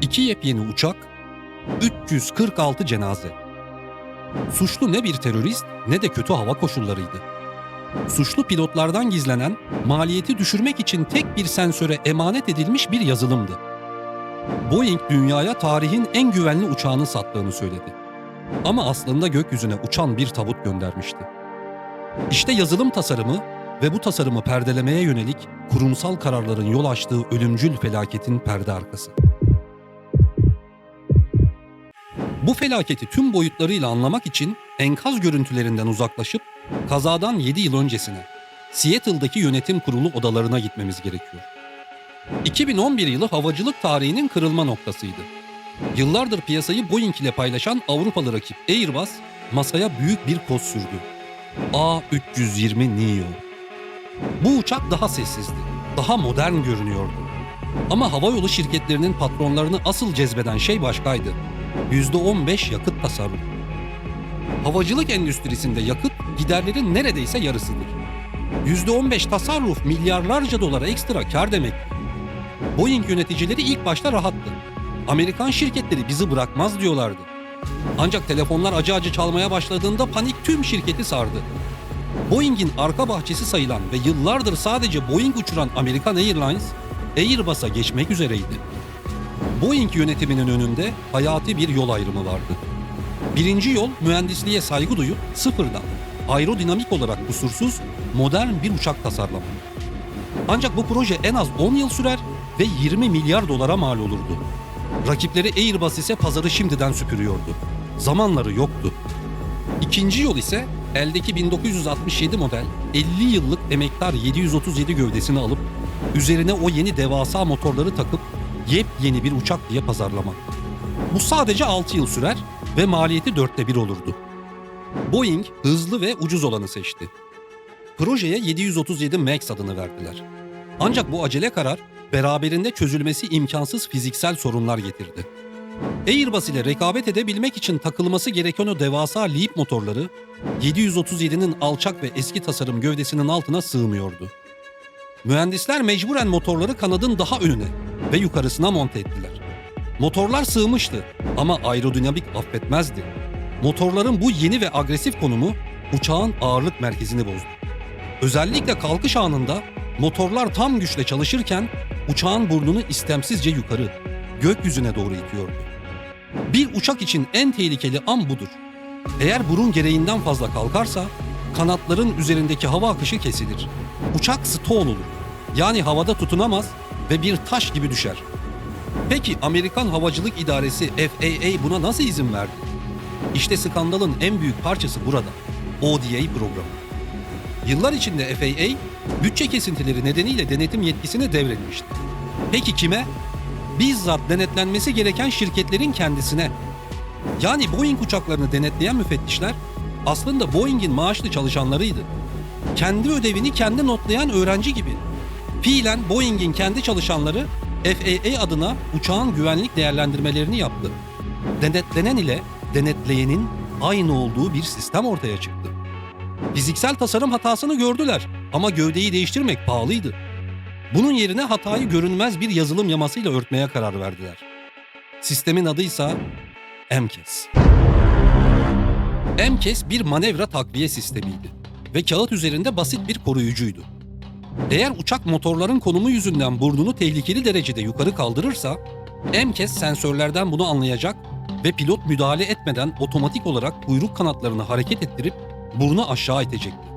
2 yepyeni uçak, 346 cenaze. Suçlu ne bir terörist ne de kötü hava koşullarıydı. Suçlu pilotlardan gizlenen, maliyeti düşürmek için tek bir sensöre emanet edilmiş bir yazılımdı. Boeing dünyaya tarihin en güvenli uçağını sattığını söyledi. Ama aslında gökyüzüne uçan bir tabut göndermişti. İşte yazılım tasarımı ve bu tasarımı perdelemeye yönelik kurumsal kararların yol açtığı ölümcül felaketin perde arkası. Bu felaketi tüm boyutlarıyla anlamak için enkaz görüntülerinden uzaklaşıp kazadan 7 yıl öncesine, Seattle'daki yönetim kurulu odalarına gitmemiz gerekiyor. 2011 yılı havacılık tarihinin kırılma noktasıydı. Yıllardır piyasayı Boeing ile paylaşan Avrupalı rakip Airbus masaya büyük bir koz sürdü. A320 Neo. Bu uçak daha sessizdi, daha modern görünüyordu. Ama havayolu şirketlerinin patronlarını asıl cezbeden şey başkaydı. %15 yakıt tasarrufu. Havacılık endüstrisinde yakıt giderlerin neredeyse yarısıdır. %15 tasarruf milyarlarca dolara ekstra kar demek. Boeing yöneticileri ilk başta rahattı. Amerikan şirketleri bizi bırakmaz diyorlardı. Ancak telefonlar acı acı çalmaya başladığında panik tüm şirketi sardı. Boeing'in arka bahçesi sayılan ve yıllardır sadece Boeing uçuran American Airlines, Airbus'a geçmek üzereydi. Boeing yönetiminin önünde hayati bir yol ayrımı vardı. Birinci yol, mühendisliğe saygı duyup sıfırdan, aerodinamik olarak kusursuz, modern bir uçak tasarlamak. Ancak bu proje en az 10 yıl sürer ve 20 milyar dolara mal olurdu. Rakipleri Airbus ise pazarı şimdiden süpürüyordu. Zamanları yoktu. İkinci yol ise eldeki 1967 model 50 yıllık emektar 737 gövdesini alıp üzerine o yeni devasa motorları takıp yepyeni bir uçak diye pazarlamak. Bu sadece 6 yıl sürer ve maliyeti 1/4 olurdu. Boeing hızlı ve ucuz olanı seçti. Projeye 737 MAX adını verdiler. Ancak bu acele karar beraberinde çözülmesi imkansız fiziksel sorunlar getirdi. Airbus ile rekabet edebilmek için takılması gereken o devasa LEAP motorları 737'nin alçak ve eski tasarım gövdesinin altına sığmıyordu. Mühendisler mecburen motorları kanadın daha önüne ve yukarısına monte ettiler. Motorlar sığmıştı ama aerodinamik affetmezdi. Motorların bu yeni ve agresif konumu uçağın ağırlık merkezini bozdu. Özellikle kalkış anında motorlar tam güçle çalışırken uçağın burnunu istemsizce yukarı, gökyüzüne doğru itiyordu. Bir uçak için en tehlikeli an budur. Eğer burun gereğinden fazla kalkarsa kanatların üzerindeki hava akışı kesilir. Uçak stall olur. Yani havada tutunamaz ve bir taş gibi düşer. Peki Amerikan Havacılık İdaresi FAA buna nasıl izin verdi? İşte skandalın en büyük parçası burada. ODA programı. Yıllar içinde FAA bütçe kesintileri nedeniyle denetim yetkisini devretmişti. Peki kime? Bizzat denetlenmesi gereken şirketlerin kendisine. Yani Boeing uçaklarını denetleyen müfettişler aslında Boeing'in maaşlı çalışanlarıydı. Kendi ödevini kendi notlayan öğrenci gibi. Fiilen Boeing'in kendi çalışanları FAA adına uçağın güvenlik değerlendirmelerini yaptı. Denetlenen ile denetleyenin aynı olduğu bir sistem ortaya çıktı. Fiziksel tasarım hatasını gördüler ama gövdeyi değiştirmek pahalıydı. Bunun yerine hatayı görünmez bir yazılım yamasıyla örtmeye karar verdiler. Sistemin adıysa MCAS. MCAS bir manevra takviye sistemiydi ve kağıt üzerinde basit bir koruyucuydu. Eğer uçak motorların konumu yüzünden burnunu tehlikeli derecede yukarı kaldırırsa, MCAS sensörlerden bunu anlayacak ve pilot müdahale etmeden otomatik olarak kuyruk kanatlarını hareket ettirip burnu aşağı itecekti.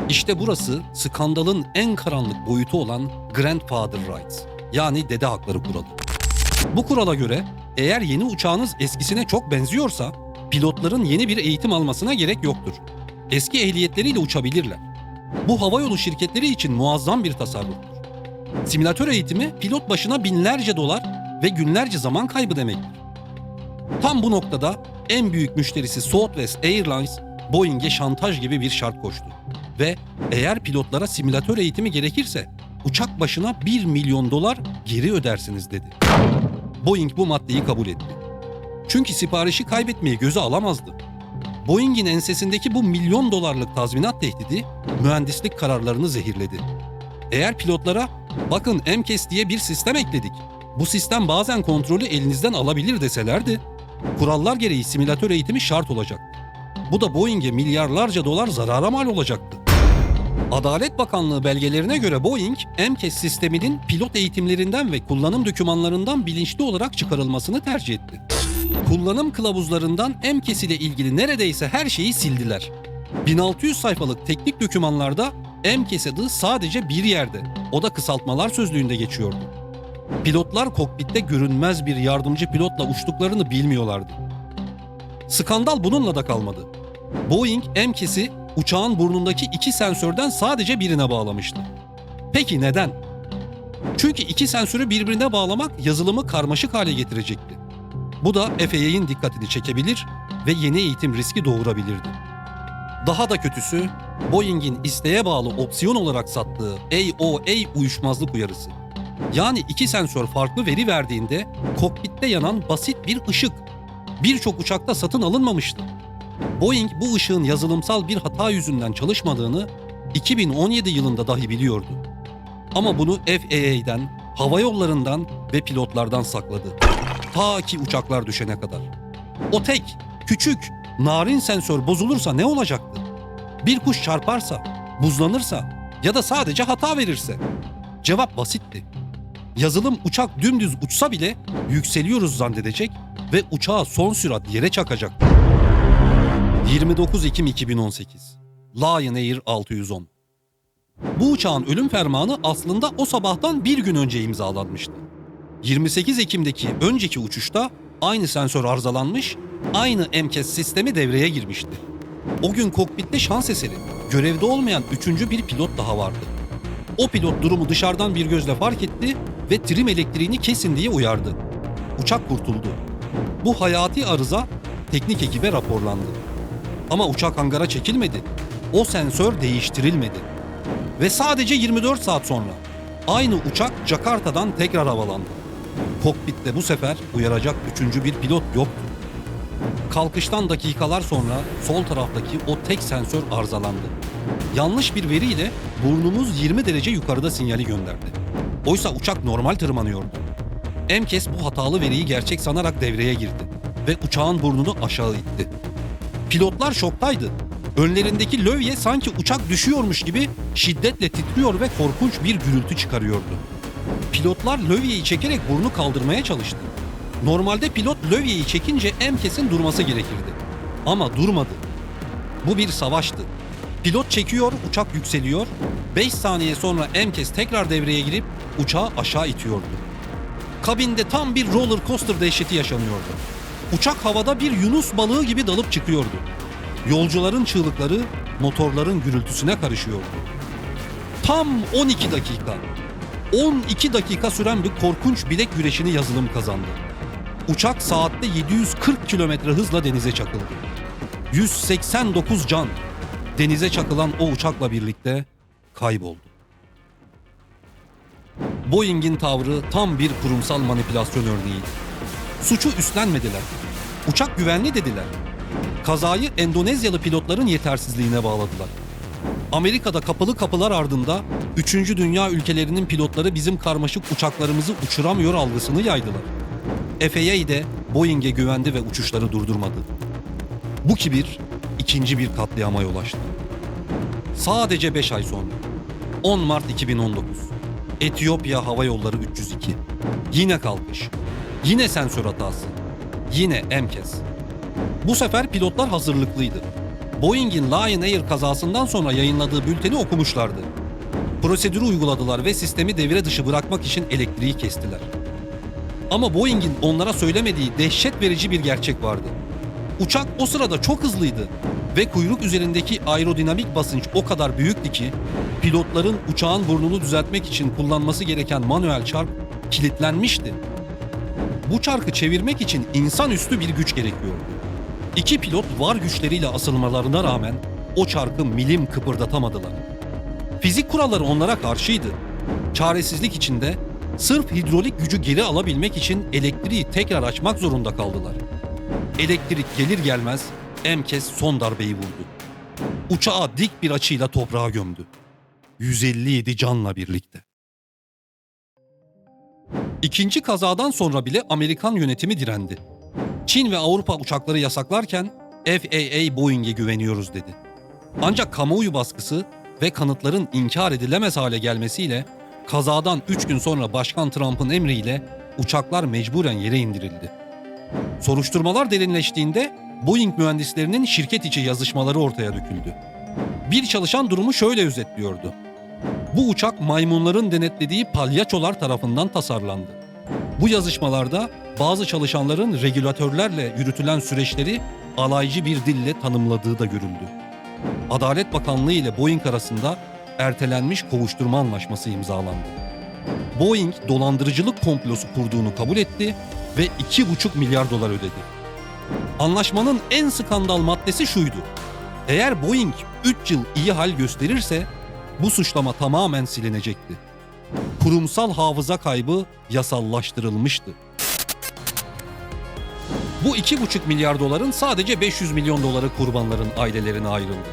İşte burası skandalın en karanlık boyutu olan Grandfather Rights, yani dede hakları kuralı. Bu kurala göre eğer yeni uçağınız eskisine çok benziyorsa pilotların yeni bir eğitim almasına gerek yoktur. Eski ehliyetleriyle uçabilirler. Bu havayolu şirketleri için muazzam bir tasarruftur. Simülatör eğitimi pilot başına binlerce dolar ve günlerce zaman kaybı demektir. Tam bu noktada en büyük müşterisi Southwest Airlines Boeing'e şantaj gibi bir şart koştu. Ve eğer pilotlara simülatör eğitimi gerekirse uçak başına $1 milyon geri ödersiniz dedi. Boeing bu maddeyi kabul etti. Çünkü siparişi kaybetmeyi göze alamazdı. Boeing'in ensesindeki bu $1 milyon tazminat tehdidi mühendislik kararlarını zehirledi. Eğer pilotlara bakın MCAS diye bir sistem ekledik, Bu sistem bazen kontrolü elinizden alabilir deselerdi, kurallar gereği simülatör eğitimi şart olacaktı. Bu da Boeing'e milyarlarca dolar zarara mal olacaktı. Adalet Bakanlığı belgelerine göre Boeing, MCAS sisteminin pilot eğitimlerinden ve kullanım dokümanlarından bilinçli olarak çıkarılmasını tercih etti. Kullanım kılavuzlarından MCAS ile ilgili neredeyse her şeyi sildiler. 1600 sayfalık teknik dokümanlarda MCAS adı sadece bir yerde, o da kısaltmalar sözlüğünde geçiyordu. Pilotlar kokpitte görünmez bir yardımcı pilotla uçtuklarını bilmiyorlardı. Skandal bununla da kalmadı. Boeing MCAS'i uçağın burnundaki 2 sensörden sadece birine bağlamıştı. Peki neden? Çünkü 2 sensörü birbirine bağlamak yazılımı karmaşık hale getirecekti. Bu da FAA'nin dikkatini çekebilir ve yeni eğitim riski doğurabilirdi. Daha da kötüsü, Boeing'in isteğe bağlı opsiyon olarak sattığı AOA uyuşmazlık uyarısı. Yani 2 sensör farklı veri verdiğinde kokpitte yanan basit bir ışık. Birçok uçakta satın alınmamıştı. Boeing bu ışığın yazılımsal bir hata yüzünden çalışmadığını 2017 yılında dahi biliyordu. Ama bunu FAA'den, hava yollarından ve pilotlardan sakladı. Ta ki uçaklar düşene kadar. O tek, küçük, narin sensör bozulursa ne olacaktı? Bir kuş çarparsa, buzlanırsa ya da sadece hata verirse? Cevap basitti. Yazılım uçak dümdüz uçsa bile yükseliyoruz zannedecek ve uçağı son sürat yere çakacaktı. 29 Ekim 2018 Lion Air 610. Bu uçağın ölüm fermanı aslında o sabahtan bir gün önce imzalanmıştı. 28 Ekim'deki önceki uçuşta aynı sensör arızalanmış, aynı MCAS sistemi devreye girmişti. O gün kokpitte şans eseri, görevde olmayan 3. bir pilot daha vardı. O pilot durumu dışarıdan bir gözle fark etti ve trim elektriğini kesin diye uyardı. Uçak kurtuldu. Bu hayati arıza teknik ekibe raporlandı. Ama uçak hangara çekilmedi. O sensör değiştirilmedi. Ve sadece 24 saat sonra aynı uçak Jakarta'dan tekrar havalandı. Kokpitte bu sefer uyaracak 3. bir pilot yoktu. Kalkıştan dakikalar sonra sol taraftaki o tek sensör arızalandı. Yanlış bir veriyle burnumuz 20 derece yukarıda sinyali gönderdi. Oysa uçak normal tırmanıyordu. MCAS bu hatalı veriyi gerçek sanarak devreye girdi ve uçağın burnunu aşağı itti. Pilotlar şoktaydı. Önlerindeki lövye sanki uçak düşüyormuş gibi şiddetle titriyor ve korkunç bir gürültü çıkarıyordu. Pilotlar lövyeyi çekerek burnu kaldırmaya çalıştı. Normalde pilot lövyeyi çekince MCAS'in durması gerekirdi. Ama durmadı. Bu bir savaştı. Pilot çekiyor, uçak yükseliyor. 5 saniye sonra MCAS tekrar devreye girip uçağı aşağı itiyordu. Kabinde tam bir roller coaster dehşeti yaşanıyordu. Uçak havada bir yunus balığı gibi dalıp çıkıyordu. Yolcuların çığlıkları motorların gürültüsüne karışıyordu. Tam 12 dakika. 12 dakika süren bir korkunç bilek güreşini yazılım kazandı. Uçak saatte 740 kilometre hızla denize çakıldı. 189 can denize çakılan o uçakla birlikte kayboldu. Boeing'in tavrı tam bir kurumsal manipülasyon örneğiydi. Suçu üstlenmediler. Uçak güvenli dediler. Kazayı Endonezyalı pilotların yetersizliğine bağladılar. Amerika'da kapalı kapılar ardında 3. dünya ülkelerinin pilotları bizim karmaşık uçaklarımızı uçuramıyor algısını yaydılar. FAA de Boeing'e güvendi ve uçuşları durdurmadı. Bu kibir ikinci bir katliama yol açtı. Sadece 5 ay sonra 10 Mart 2019 Etiyopya Hava Yolları 302. Yine kalkış. Yine sensör hatası. Yine MCAS. Bu sefer pilotlar hazırlıklıydı. Boeing'in Lion Air kazasından sonra yayınladığı bülteni okumuşlardı. Prosedürü uyguladılar ve sistemi devre dışı bırakmak için elektriği kestiler. Ama Boeing'in onlara söylemediği dehşet verici bir gerçek vardı. Uçak o sırada çok hızlıydı ve kuyruk üzerindeki aerodinamik basınç o kadar büyüktü ki pilotların uçağın burnunu düzeltmek için kullanması gereken manuel çark kilitlenmişti. Bu çarkı çevirmek için insanüstü bir güç gerekiyordu. 2 pilot var güçleriyle asılmalarına rağmen o çarkı milim kıpırdatamadılar. Fizik kuralları onlara karşıydı. Çaresizlik içinde sırf hidrolik gücü geri alabilmek için elektriği tekrar açmak zorunda kaldılar. Elektrik gelir gelmez MCAS son darbeyi vurdu. Uçağı dik bir açıyla toprağa gömdü. 157 canla birlikte. İkinci kazadan sonra bile Amerikan yönetimi direndi. Çin ve Avrupa uçakları yasaklarken FAA Boeing'e güveniyoruz dedi. Ancak kamuoyu baskısı ve kanıtların inkar edilemez hale gelmesiyle kazadan 3 gün sonra Başkan Trump'ın emriyle uçaklar mecburen yere indirildi. Soruşturmalar derinleştiğinde Boeing mühendislerinin şirket içi yazışmaları ortaya döküldü. Bir çalışan durumu şöyle özetliyordu. Bu uçak maymunların denetlediği palyaçolar tarafından tasarlandı. Bu yazışmalarda bazı çalışanların regülatörlerle yürütülen süreçleri alaycı bir dille tanımladığı da görüldü. Adalet Bakanlığı ile Boeing arasında ertelenmiş kovuşturma anlaşması imzalandı. Boeing dolandırıcılık komplosu kurduğunu kabul etti ve 2,5 milyar dolar ödedi. Anlaşmanın en skandal maddesi şuydu. Eğer Boeing 3 yıl iyi hal gösterirse bu suçlama tamamen silinecekti. Kurumsal hafıza kaybı yasallaştırılmıştı. Bu 2,5 milyar doların sadece 500 milyon doları kurbanların ailelerine ayrıldı.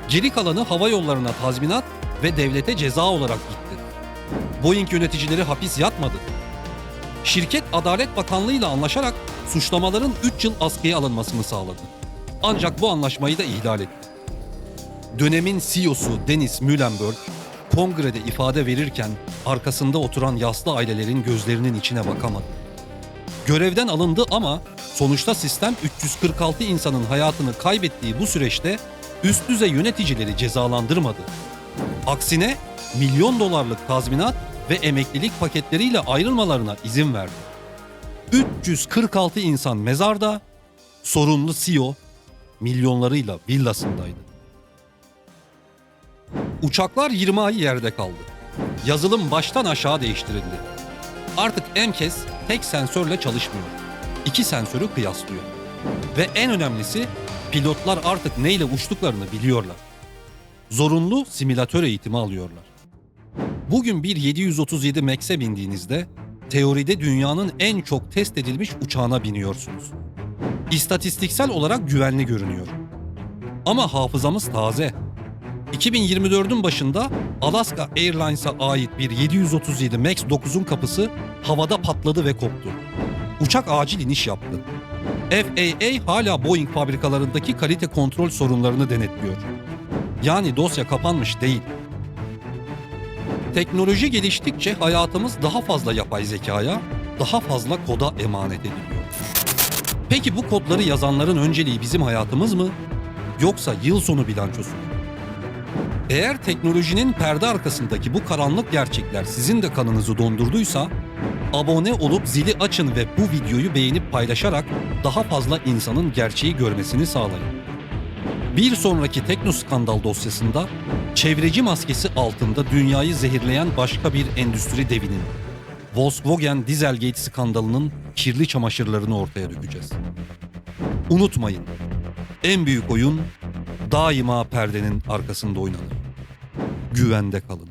Geri kalanı hava yollarına tazminat ve devlete ceza olarak gitti. Boeing yöneticileri hapis yatmadı. Şirket Adalet Bakanlığı ile anlaşarak suçlamaların 3 yıl askıya alınmasını sağladı. Ancak bu anlaşmayı da ihlal etti. Dönemin CEO'su Dennis Muilenburg, kongrede ifade verirken arkasında oturan yaslı ailelerin gözlerinin içine bakamadı. Görevden alındı ama sonuçta sistem 346 insanın hayatını kaybettiği bu süreçte üst düzey yöneticileri cezalandırmadı. Aksine milyon dolarlık tazminat ve emeklilik paketleriyle ayrılmalarına izin verdi. 346 insan mezarda, sorumlu CEO milyonlarıyla villasındaydı. Uçaklar 20 ay yerde kaldı. Yazılım baştan aşağı değiştirildi. Artık MCAS tek sensörle çalışmıyor. 2 sensörü kıyaslıyor. Ve en önemlisi pilotlar artık neyle uçtuklarını biliyorlar. Zorunlu simülatör eğitimi alıyorlar. Bugün bir 737 MAX'e bindiğinizde teoride dünyanın en çok test edilmiş uçağına biniyorsunuz. İstatistiksel olarak güvenli görünüyor. Ama hafızamız taze. 2024'ün başında Alaska Airlines'a ait bir 737 MAX 9'un kapısı havada patladı ve koptu. Uçak acil iniş yaptı. FAA hala Boeing fabrikalarındaki kalite kontrol sorunlarını denetliyor. Yani dosya kapanmış değil. Teknoloji geliştikçe hayatımız daha fazla yapay zekaya, daha fazla koda emanet ediliyor. Peki bu kodları yazanların önceliği bizim hayatımız mı? Yoksa yıl sonu bilançosu mu? Eğer teknolojinin perde arkasındaki bu karanlık gerçekler sizin de kanınızı dondurduysa, abone olup zili açın ve bu videoyu beğenip paylaşarak daha fazla insanın gerçeği görmesini sağlayın. Bir sonraki teknoskandal dosyasında çevreci maskesi altında dünyayı zehirleyen başka bir endüstri devinin, Volkswagen Dieselgate skandalının kirli çamaşırlarını ortaya dökeceğiz. Unutmayın, en büyük oyun daima perdenin arkasında oynanır. Güvende kalın.